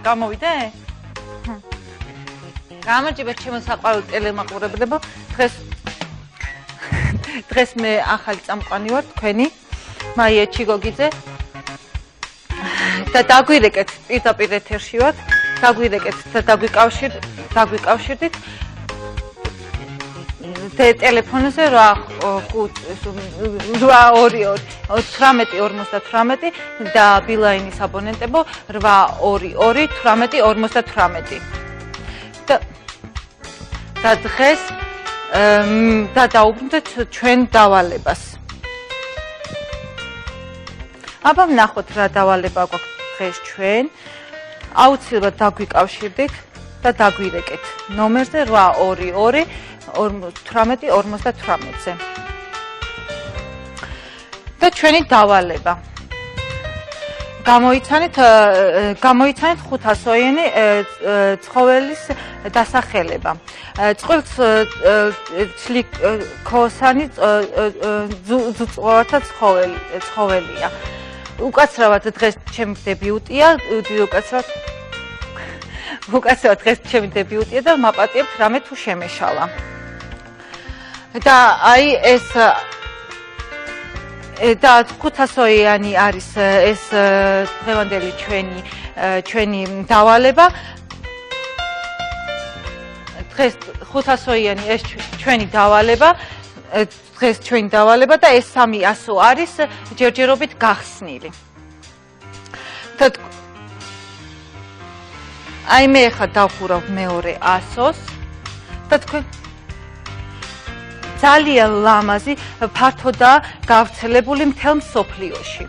გამოვიდე? გამარჯობა ჩემო საყვარელ ტელემაყურებლებო. დღეს მე ახალი წამყვანი ვარ თქვენი მაია ჩიგოგიძე. და დაგვირეკეთ პირდაპირ ეთერში ვართ. დაგვირეკეთ და დაგვიკავშირდით. ტელეფონზე 82218 და ბილაინის აბონენტებო 82218. და დღეს და დაუბრუნდეთ ჩვენ დავალებას. აბა ვნახოთ რა დავალება გვაქვს დღეს ჩვენ. აუცილებლად დაგვიკავშირდით და დაგვირეკეთ ნომერზე 82218-50-ზე. და ჩვენი დავალება. გამოიცანეთ 500-იანი ცხოველის დასახელება. წყვილს ჩლიქოსანი ძუძუწოვართა ცხოველია. უკაცრავად დღეს ჩემი დებიუტია, უკაცრავად დღეს ჩემი დებიუტია და მაპატიებთ რამე თუ შემეშალა. და აი ეს და 500-იანი არის ეს დღევანდელი ჩვენი დავალება. დღეს 500-იანი ეს ჩვენი დავალება. დღეს ჩვენი დავალება და ეს 300 არის ჯერჯერობით გახსნილი. აი მე ხა დავხურავ მეორე 100-ს და თქვენ ძალიან ლამაზი ფართოდა გავრცელებული მთელ მსოფლიოში.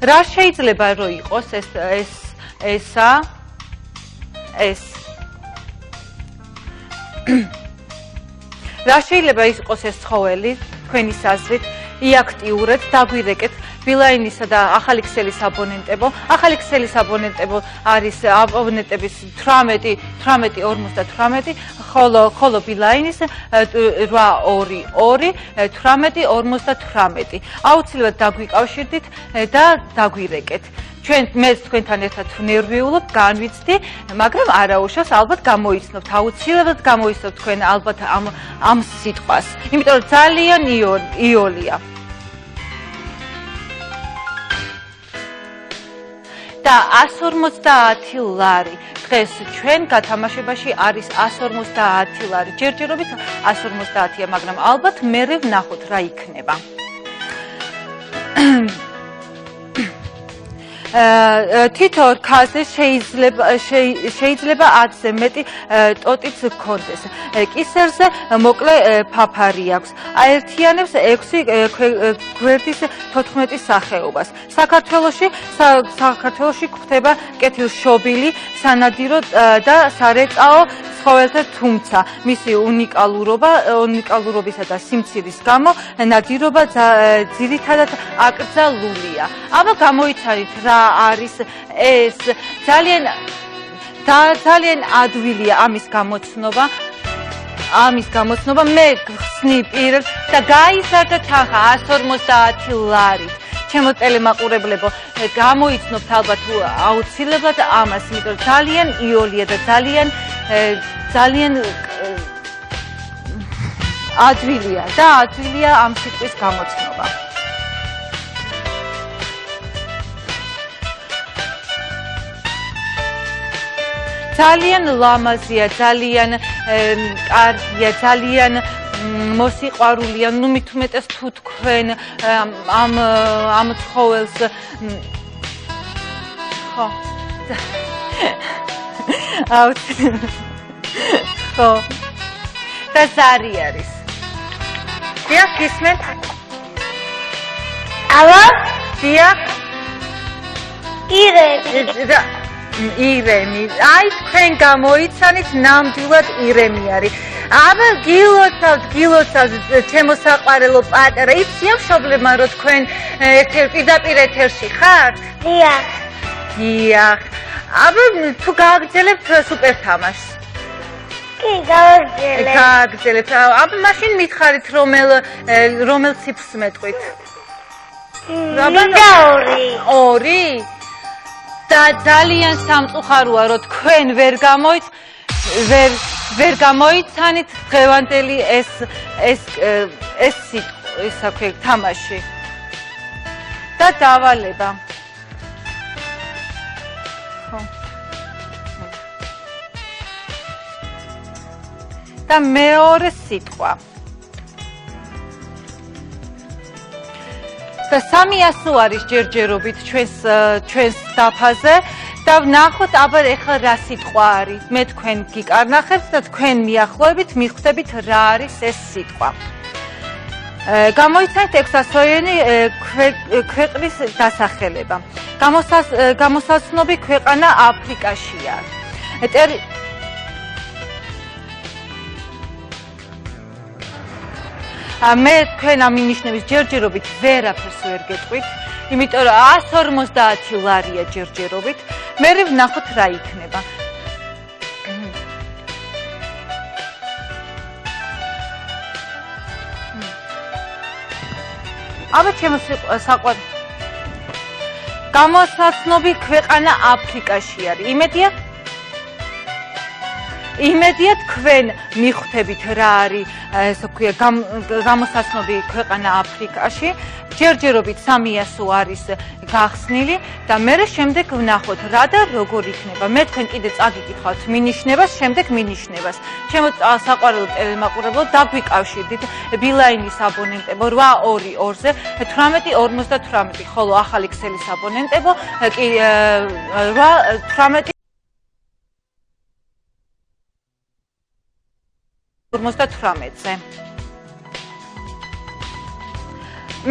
რა შეიძლება რომ იყოს რა შეიძლება იყოს ეს ცხოველი თქვენი საზრით იაქტიურეთ დაგვირეკეთ ბილაინისა და ახალი ქსელის აბონენტებო. ახალი ქსელის აბონენტებო არის აბონენტების 18-58, ხოლო ბილაინის 822-18-58. აუცილებლად დაგვიკავშირდით და დაგვირეკეთ. მე თქვენთან ერთად ნერვიულობ, განვიცდი, მაგრამ არაუშავს ალბათ გამოიცნობთ, აუცილებლად გამოიცნობთ თქვენ ალბათ ამ სიტყვას. იმიტომ რომ ძალიან იოლია. და 150 ლარი დღეს ჩვენ გათამაშებაში არის 150 ლარი. ჯერჯერობით 150-ია, მაგრამ ალბათ მერე ვნახოთ რა იქნება. თითო რქაზე შეიძლება 10-ზე მეტი ტოტიც გქონდეს. კისერზე მოკლე ფაფარი აქვს. აერთიანებს 6 გვერდის 14 სახეობას. საქართველოში გვხვდება კეთილშობილი, სანადირო და სარეწაო ცხოველთა, თუმცა მისი უნიკალურობისა და სიმცირის გამო ნადირობა ძირითადად აკრძალულია. აბა გამოიცანით რა არის ეს ძალიან ადვილია ამის გამოცნობა. მე ხსნი პირებს და გაიზარდეთ ახლა 150 ლარით. ჩემო ტელემაყურებლებო, გამოიცნობთ ალბათ აუცილებლად ამას, იმიტომ რომ ძალიან იოლია და ძალიან ადვილია ამ სიტყვის გამოცნობა. ძალიან ლამაზია, ძალიან კარგია, ძალიან მოსიყვარულია. ნუ მით უმეტეს თუ თქვენ ამ ცხოველს ხო ხო და ზარი არის. დიახ, გისმენთ? ალო? დიახ. ირემი. აი თქვენ გამოიცანით ნამდვილად ირემი არის. აბა გილოცავთ ჩემო საყვარელო პატარა. იციან მშობლებმა რომ თქვენ პირდაპირ ეთერში ხართ? დიახ. აბა თუ გააგრძელებთ სუპერ თამაშს. კი, გააგრძელებთ. აბა მაშინ მითხარით რომელ ციფრს მეტყვით? მინდა 2. 2? და ძალიან სამწუხაროა, რომ თქვენ ვერ გამოიცანით დღევანდელი ეს თამაში და დავალება. და მეორე სიტყვა. და 300 არის ჯერჯერობით ჩვენს დაფაზე და ვნახოთ აბა ეხლა რა სიტყვა არის. მე თქვენ გიკარნახებთ და თქვენ მიახლოებით მიხვდებით რა არის ეს სიტყვა. გამოიცანეთ ექსასოენი ქვეყნის დასახელება. გამოსაცნობი ქვეყანა აფრიკაშია. მე თქვენ ამ მინიშნების ჯერჯერობით ვერაფერს ვერ გეტყვით, იმიტომ რომ 150 ლარია ჯერჯერობით. მე ვნახოთ რა იქნება. აბა ჩემო საყვარელი. გამოსაცნობი ქვეყანა აფრიკაში არის. იმედია თქვენ მიხვდებით რა არის ესე ვქვია გამოსაცნობი ქვეყანა აფრიკაში. ჯერჯერობით 300 არის გახსნილი და მე შემდეგ ვნახოთ რა და როგორ იქნება. მე თქვენ კიდე წაგიკითხავთ მინიშნებას, შემდეგ მინიშნებას. ჩემო საყვარელო ტელემაყურებლო, დაგვიკავშირდით ბილაინის აბონენტებო 822-ზე 1858, ხოლო ახალი ქსელის აბონენტებო კი 1858-ზე.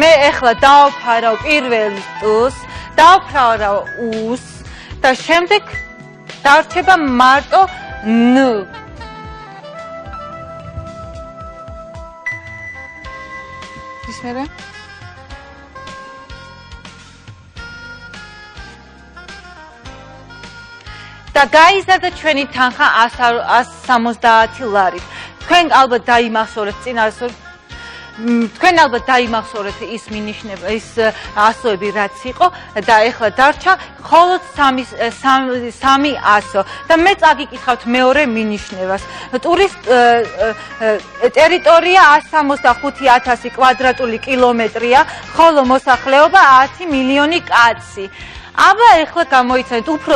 მე ეხლა დავფარავ პირველ ტუს, დავფარავ უს და შემდეგ დარჩება მარტო ν. ის მერე? და გაიზარდა ჩვენი თანხა 170 ლარით. თქვენ ალბათ დაიმახსოვრეთ ის მინიშნება, ის ასოები რაც იყო და ეხლა დარჩა მხოლოდ 300 და მე წაგიკითხავთ მეორე მინიშნებას. ტურის ტერიტორია 165,000 კვადრატული კილომეტრია, ხოლო მოსახლეობა 10 მილიონი კაცი. აბა ეხლა გამოიცანეთ, უფრო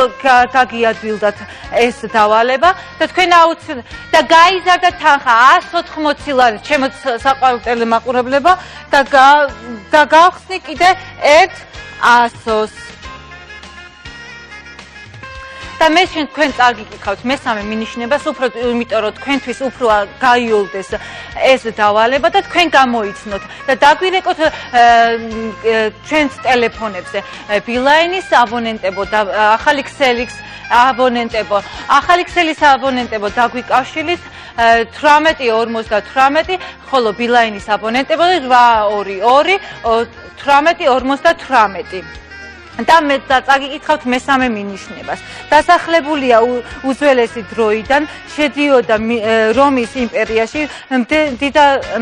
გაგიადვილდათ ეს დავალება და თქვენ აუცილებლად და გაიზარდა თანხა 180 ლარი, ჩემო საყვარელ ტელემაყურებლებო და გავხსნი კიდე 100-ს. და მე თქვენ წაგიკითხავთ მესამე მინიშნებას, უფრო იმიტომ რომ თქვენთვის უფრო გაიოლდეს ეს დავალება და თქვენ გამოიცნოთ და დაგვირეკოთ ჩვენს ტელეფონებზე ბილაინის აბონენტებო და ახალი ქსელის აბონენტებო. ახალი ქსელის აბონენტებო დაგვიკავშირით 1858, ხოლო ბილაინის აბონენტებო 822 1858. და მე წაგიკითხავთ მესამე მინიშნებას. დასახლებულია უძველესი დროიდან, შედიოდა რომის იმპერიაში,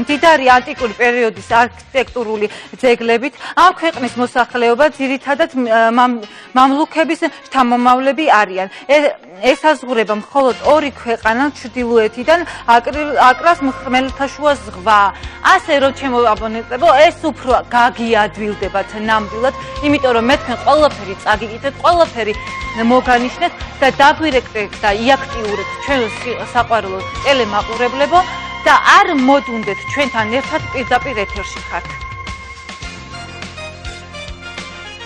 მდიდარი ანტიკური პერიოდის არქიტექტურული ძეგლებით. ამ ქვეყნის მოსახლეობა ძირითადად მამლუქების შთამომავლები არიან. ესაზღვრება მხოლოდ 2 ქვეყანა ჩრდილოეთიდან აკრას ხმელთაშუა ზღვა. ასე რომ ჩემო აბონენტებო, ეს უფრო გაგიადვილდებათ ნამდვილად, იმიტომ რომ მე თქვენ ყველაფერი წაგიკითხეთ, ყველაფერი მოგანიშნეთ და დაგვირეკეთ და იაქტიურეთ ჩვენ საყვარელო ტელემაყურებლებო და არ მოდუნდეთ ჩვენთან ერთად პირდაპირ ეთერში ხართ.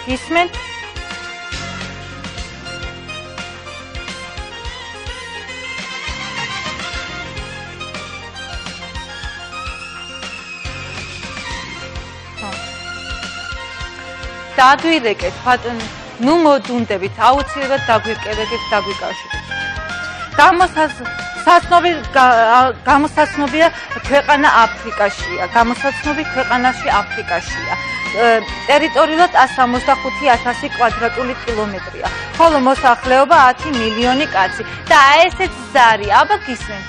გისმენთ? დაგვირეკეთ ბატონო, ნუ მოდუნდებით, აუცილებლად დაგვირეკეთ, დაგვიკავშირეთ. გამოსაცნობია ქვეყანა აფრიკაშია. გამოსაცნობი ქვეყანაში აფრიკაშია. ტერიტორიულად 165,000 კვადრატული კილომეტრია, ხოლო მოსახლეობა 10 მილიონი კაცი. და ესეც ზარი, აბა გისმენთ?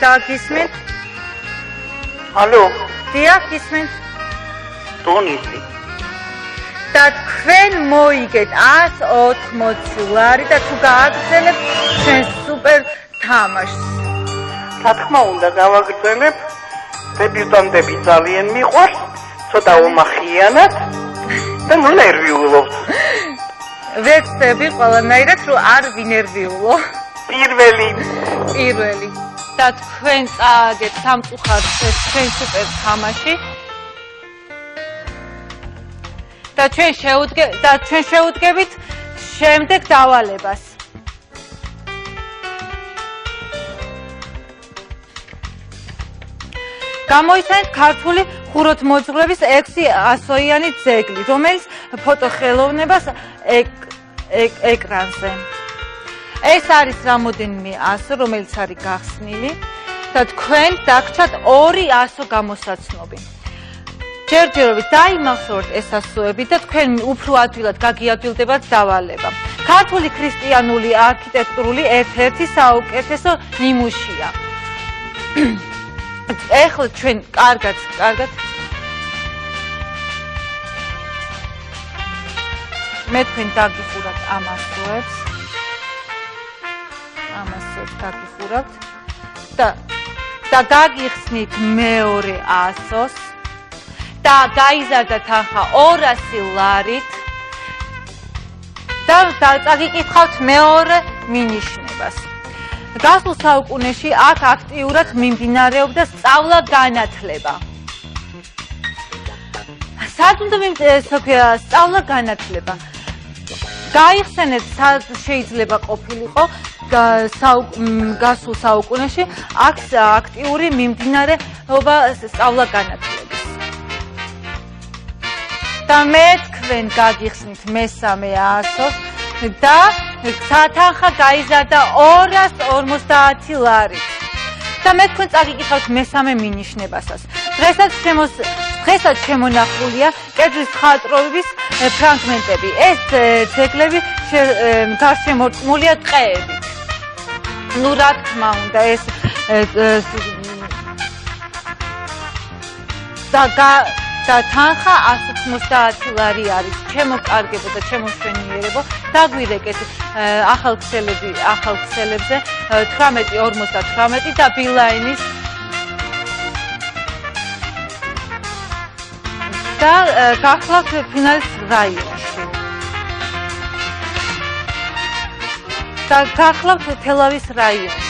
და გისმენთ? ალო. დიახ, გისმენთ? ტონისი. და თქვენ მოიგეთ 180 ლარი და თუ გააგრძელებთ ჩვენ სუპერ თამაშს. რა თქმა უნდა გავაგრძელებ. დებიუტანტები ძალიან მიყვარს, ცოტა უმახიანად და ნუ ნერვიულობთ. ვეცდები ყველანაირად რომ არ ვინერვიულო. პირველი და თქვენ წააგეთ სამწუხაროდ ეს ჩვენ სუპერ თამაში. და ჩვენ შევუდგებით შემდეგ დავალებას. გამოიცანეთ ქართული ხუროთმოძღვრების 600-იანი ძეგლი, რომელიც ფოტოხელოვნებას ეკრანზე. ეს არის რამოდენიმე 100, რომელიც არის გახსნილი და თქვენ დაგჭათ 200 გამოსაცნობი. ჯერჯერობით დაიმახსოვრთ ეს ასოები და თქვენ უფრო ადვილად გაგიადვილდებათ დავალება. ქართული ქრისტიანული არქიტექტურული ერთ-ერთი საუკეთესო ნიმუშია. ეხლა ჩვენ კარგად მე თქვენ დაგიხურავთ ამ ასოებს გაგიხურავთ და გაგიხსნით მეორე ასოს და გაიზარდა თანხა 200 ლარით და წაგიკითხავთ მეორე მინიშნებას. გასულ საუკუნეში აქ აქტიურად მიმდინარეობდა სწავლა-განათლება. სად უნდა სწავლა-განათლება? გაიხსენეთ სად შეიძლება ყოფილიყო გასულ საუკუნეში აქ აქტიური მიმდინარეობა სწავლა-განათლების. და მე თქვენ გაგიხსნით მესამე ასოს და სათანხა გაიზარდა 250 ლარით. და მე თქვენ წაგიკითხავთ მესამე მინიშნებასაც. დღესაც შემონახულია კედლის მხატვრობის ფრაგმენტები. ეს ძეგლები გარშემორტყმულია ტყეებით. ნუ რა თქმა უნდა ეს და თანხა 190 ლარი არის. ჩემო კარგებო და ჩემო მშვენიერებო, დაგვირეკეთ ახალ ქსელებზე 18:58 და ბილაინის და გახლავთ ფინალის რაიონში. და გახლავთ თელავის რაიონში.